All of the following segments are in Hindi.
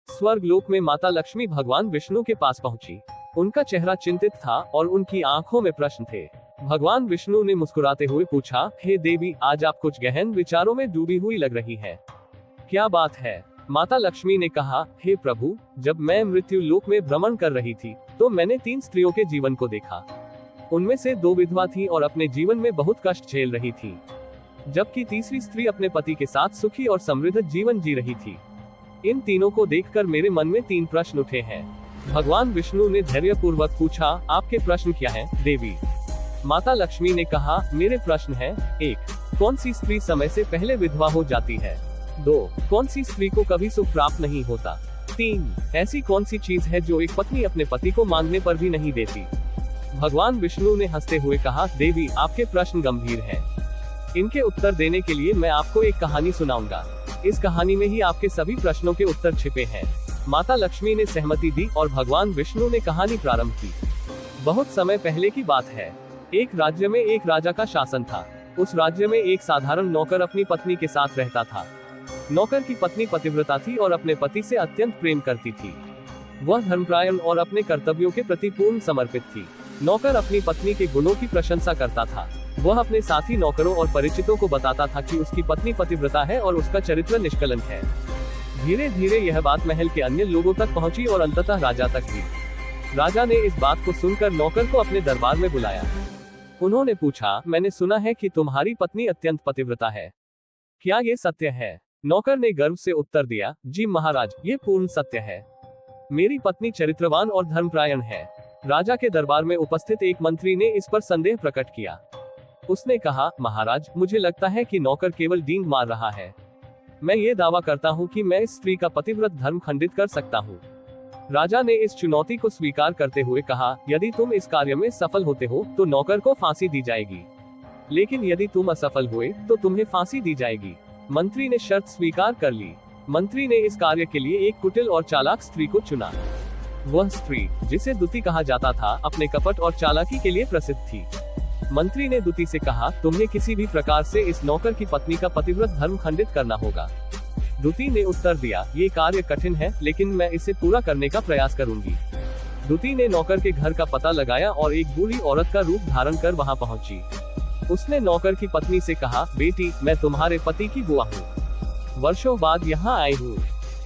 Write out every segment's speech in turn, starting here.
स्वर्गलोक में माता लक्ष्मी भगवान विष्णु के पास पहुंची। उनका चेहरा चिंतित था और उनकी आंखों में प्रश्न थे। भगवान विष्णु ने मुस्कुराते हुए पूछा, हे देवी, आज आप कुछ गहन विचारों में डूबी हुई लग रही हैं। क्या बात है? माता लक्ष्मी ने कहा, हे प्रभु, जब मैं मृत्यु लोक में भ्रमण कर रही थी तो मैंने 3 स्त्रियों के जीवन को देखा। उनमें से 2 विधवा थी और अपने जीवन में बहुत कष्ट झेल रही थी, जबकि तीसरी स्त्री अपने पति के साथ सुखी और समृद्ध जीवन जी रही थी। इन तीनों को देखकर मेरे मन में 3 प्रश्न उठे हैं। भगवान विष्णु ने धैर्यपूर्वक पूछा, आपके प्रश्न क्या हैं, देवी? माता लक्ष्मी ने कहा, मेरे प्रश्न हैं, 1. कौन सी स्त्री समय से पहले विधवा हो जाती है? 2. कौन सी स्त्री को कभी सुख प्राप्त नहीं होता? 3. ऐसी कौन सी चीज है जो एक पत्नी अपने पति को मांगने पर भी नहीं देती? भगवान विष्णु ने हंसते हुए कहा, देवी, आपके प्रश्न गंभीर हैं। इनके उत्तर देने के लिए मैं आपको एक कहानी सुनाऊंगा। इस कहानी में ही आपके सभी प्रश्नों के उत्तर छिपे हैं। माता लक्ष्मी ने सहमति दी और भगवान विष्णु ने कहानी प्रारंभ की। बहुत समय पहले की बात है। एक राज्य में एक राजा का शासन था। उस राज्य में एक साधारण नौकर अपनी पत्नी के साथ रहता था। नौकर की पत्नी पतिव्रता थी और अपने पति से अत्यंत प्रेम करती थी। वह धर्मपरायण और अपने कर्तव्यों के प्रति पूर्ण समर्पित थी। नौकर अपनी पत्नी के गुणों की प्रशंसा करता था। वह अपने साथी नौकरों और परिचितों को बताता था कि उसकी पत्नी पतिव्रता है और उसका चरित्र निष्कलंक है। धीरे धीरे यह बात महल के अन्य लोगों तक पहुंची और अंततः राजा तक भी। राजा ने इस बात को सुनकर नौकर को अपने दरबार में बुलाया। उन्होंने पूछा, मैंने सुना है कि तुम्हारी पत्नी अत्यंत पतिव्रता है, क्या ये सत्य है? नौकर ने गर्व से उत्तर दिया, जी महाराज, ये पूर्ण सत्य है। मेरी पत्नी चरित्रवान और धर्मपरायण है। राजा के दरबार में उपस्थित एक मंत्री ने इस पर संदेह प्रकट किया। उसने कहा, महाराज, मुझे लगता है कि नौकर केवल डींग मार रहा है। मैं ये दावा करता हूँ कि मैं इस स्त्री का पतिव्रत धर्म खंडित कर सकता हूँ। राजा ने इस चुनौती को स्वीकार करते हुए कहा, यदि तुम इस कार्य में सफल होते हो तो नौकर को फांसी दी जाएगी, लेकिन यदि तुम असफल हुए तो तुम्हें फांसी दी जाएगी। मंत्री ने शर्त स्वीकार कर ली। मंत्री ने इस कार्य के लिए एक कुटिल और चालाक स्त्री को चुना। वह स्त्री, जिसे दुती कहा जाता था, अपने कपट और चालाकी के लिए प्रसिद्ध थी। मंत्री ने दुती से कहा, तुम्हें किसी भी प्रकार से इस नौकर की पत्नी का पतिव्रत धर्म खंडित करना होगा। दुती ने उत्तर दिया, ये कार्य कठिन है, लेकिन मैं इसे पूरा करने का प्रयास करूंगी। दुती ने नौकर के घर का पता लगाया और एक बूढ़ी औरत का रूप धारण कर वहां पहुंची। उसने नौकर की पत्नी से कहा, बेटी, मैं तुम्हारे पति की बुआ हूँ। वर्षों बाद यहाँ आई हूँ।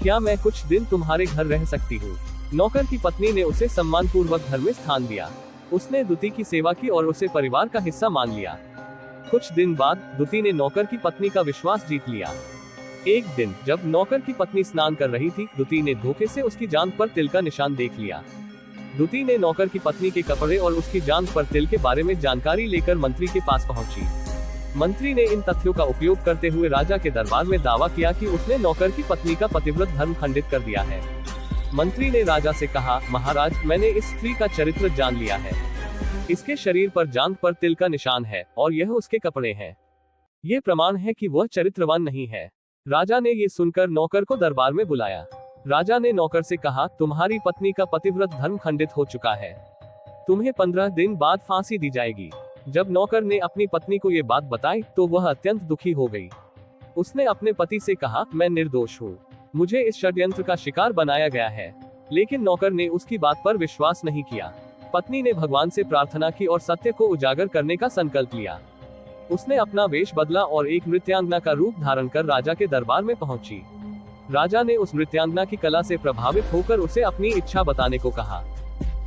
क्या मैं कुछ दिन तुम्हारे घर रह सकती हूँ? नौकर की पत्नी ने उसे सम्मानपूर्वक घर में स्थान दिया। उसने दुती की सेवा की और उसे परिवार का हिस्सा मान लिया। कुछ दिन बाद दुती ने नौकर की पत्नी का विश्वास जीत लिया। एक दिन जब नौकर की पत्नी स्नान कर रही थी, दुती ने धोखे से उसकी जांघ पर तिल का निशान देख लिया। दुती ने नौकर की पत्नी के कपड़े और उसकी जांघ पर तिल के बारे में जानकारी लेकर मंत्री के पास पहुंची। मंत्री ने इन तथ्यों का उपयोग करते हुए राजा के दरबार में दावा किया कि उसने नौकर की पत्नी का पतिव्रत धर्म खंडित कर दिया है। मंत्री ने राजा से कहा, महाराज, मैंने इस स्त्री का चरित्र जान लिया है। इसके शरीर पर जांघ पर तिल का निशान है और यह उसके कपड़े हैं। ये प्रमाण है कि वह चरित्रवान नहीं है। राजा ने ये सुनकर नौकर को दरबार में बुलाया। राजा ने नौकर से कहा, तुम्हारी पत्नी का पतिव्रत धर्म खंडित हो चुका है। तुम्हें 15 दिन बाद फांसी दी जाएगी। जब नौकर ने अपनी पत्नी को ये बात बताई तो वह अत्यंत दुखी हो गई। उसने अपने पति से कहा, मैं निर्दोष हूँ, मुझे इस षड्यंत्र का शिकार बनाया गया है। लेकिन नौकर ने उसकी बात पर विश्वास नहीं किया। पत्नी ने भगवान से प्रार्थना की और सत्य को उजागर करने का संकल्प लिया। उसने अपना वेश बदला और एक नृत्यांगना का रूप धारण कर राजा के दरबार में पहुंची। राजा ने उस नृत्यांगना की कला से प्रभावित होकर उसे अपनी इच्छा बताने को कहा।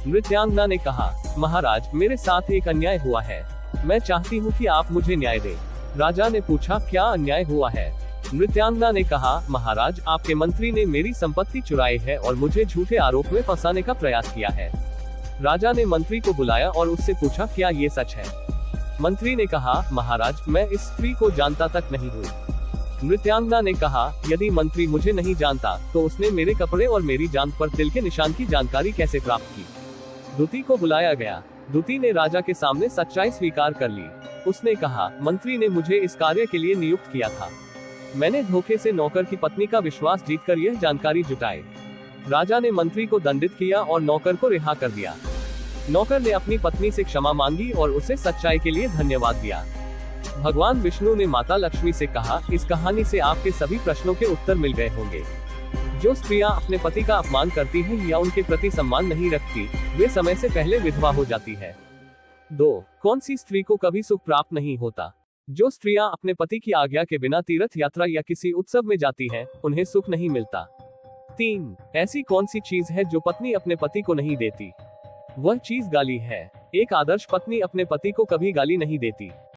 नृत्यांगना ने कहा, महाराज, मेरे साथ एक अन्याय हुआ है। मैं चाहती हूँ कि आप मुझे न्याय दें। राजा ने पूछा, क्या अन्याय हुआ है? नृत्यांगना ने कहा, महाराज, आपके मंत्री ने मेरी संपत्ति चुराई है और मुझे झूठे आरोप में फंसाने का प्रयास किया है। राजा ने मंत्री को बुलाया और उससे पूछा, क्या ये सच है? मंत्री ने कहा, महाराज, मैं इस स्त्री को जानता तक नहीं हूँ। नृत्यांगना ने कहा, यदि मंत्री मुझे नहीं जानता तो उसने मेरे कपड़े और मेरी जांघ पर तिल के निशान की जानकारी कैसे प्राप्त की? दुती को बुलाया गया। दुती ने राजा के सामने सच्चाई स्वीकार कर ली। उसने कहा, मंत्री ने मुझे इस कार्य के लिए नियुक्त किया था। मैंने धोखे से नौकर की पत्नी का विश्वास जीतकर यह जानकारी जुटाई। राजा ने मंत्री को दंडित किया और नौकर को रिहा कर दिया। नौकर ने अपनी पत्नी से क्षमा मांगी और उसे सच्चाई के लिए धन्यवाद दिया। भगवान विष्णु ने माता लक्ष्मी से कहा, इस कहानी से आपके सभी प्रश्नों के उत्तर मिल गए होंगे। जो स्त्रियां अपने पति का अपमान करती हैं या उनके प्रति सम्मान नहीं रखती, वे समय से पहले विधवा हो जाती है। 2. कौन सी स्त्री को कभी सुख प्राप्त नहीं होता? जो स्त्रियां अपने पति की आज्ञा के बिना तीर्थ यात्रा या किसी उत्सव में जाती हैं, उन्हें सुख नहीं मिलता। 3. ऐसी कौन सी चीज है जो पत्नी अपने पति को नहीं देती? वह चीज गाली है। एक आदर्श पत्नी अपने पति को कभी गाली नहीं देती।